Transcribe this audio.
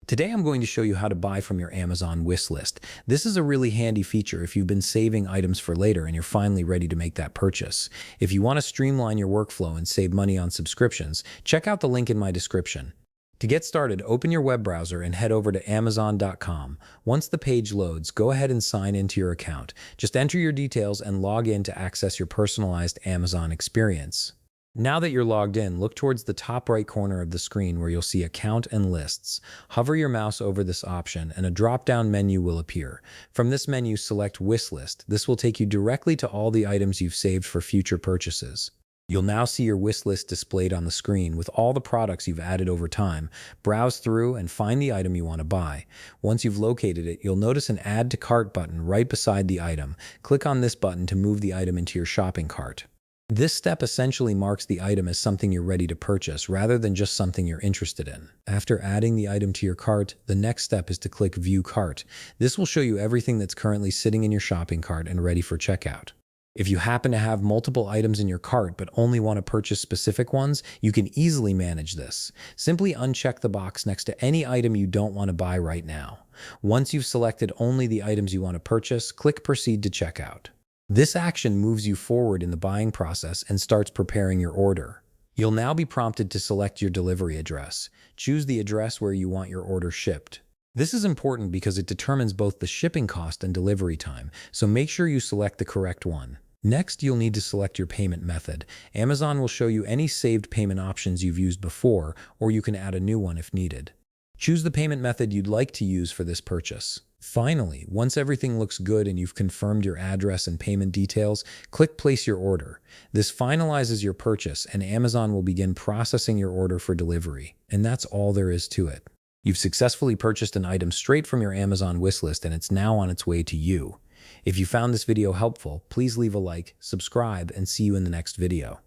Today I'm going to show you how to buy from your Amazon wish list. This is a really handy feature if you've been saving items for later and you're finally ready to make that purchase. If you want to streamline your workflow and save money on subscriptions, check out the link in my description. To get started, open your web browser and head over to Amazon.com. Once the page loads, go ahead and sign into your account. Just enter your details and log in to access your personalized Amazon experience. Now that you're logged in, look towards the top right corner of the screen where you'll see Account and Lists. Hover your mouse over this option and a drop-down menu will appear. From this menu, select Wishlist. This will take you directly to all the items you've saved for future purchases. You'll now see your wish list displayed on the screen with all the products you've added over time. Browse through and find the item you want to buy. Once you've located it, you'll notice an Add to Cart button right beside the item. Click on this button to move the item into your shopping cart. This step essentially marks the item as something you're ready to purchase rather than just something you're interested in. After adding the item to your cart, the next step is to click View Cart. This will show you everything that's currently sitting in your shopping cart and ready for checkout. If you happen to have multiple items in your cart but only want to purchase specific ones, you can easily manage this. Simply uncheck the box next to any item you don't want to buy right now. Once you've selected only the items you want to purchase, click Proceed to Checkout. This action moves you forward in the buying process and starts preparing your order. You'll now be prompted to select your delivery address. Choose the address where you want your order shipped. This is important because it determines both the shipping cost and delivery time, so make sure you select the correct one. Next, you'll need to select your payment method. Amazon will show you any saved payment options you've used before, or you can add a new one if needed. Choose the payment method you'd like to use for this purchase. Finally, once everything looks good and you've confirmed your address and payment details, click Place Your Order. This finalizes your purchase and Amazon will begin processing your order for delivery. And that's all there is to it. You've successfully purchased an item straight from your Amazon wishlist and it's now on its way to you. If you found this video helpful, please leave a like, subscribe, and see you in the next video.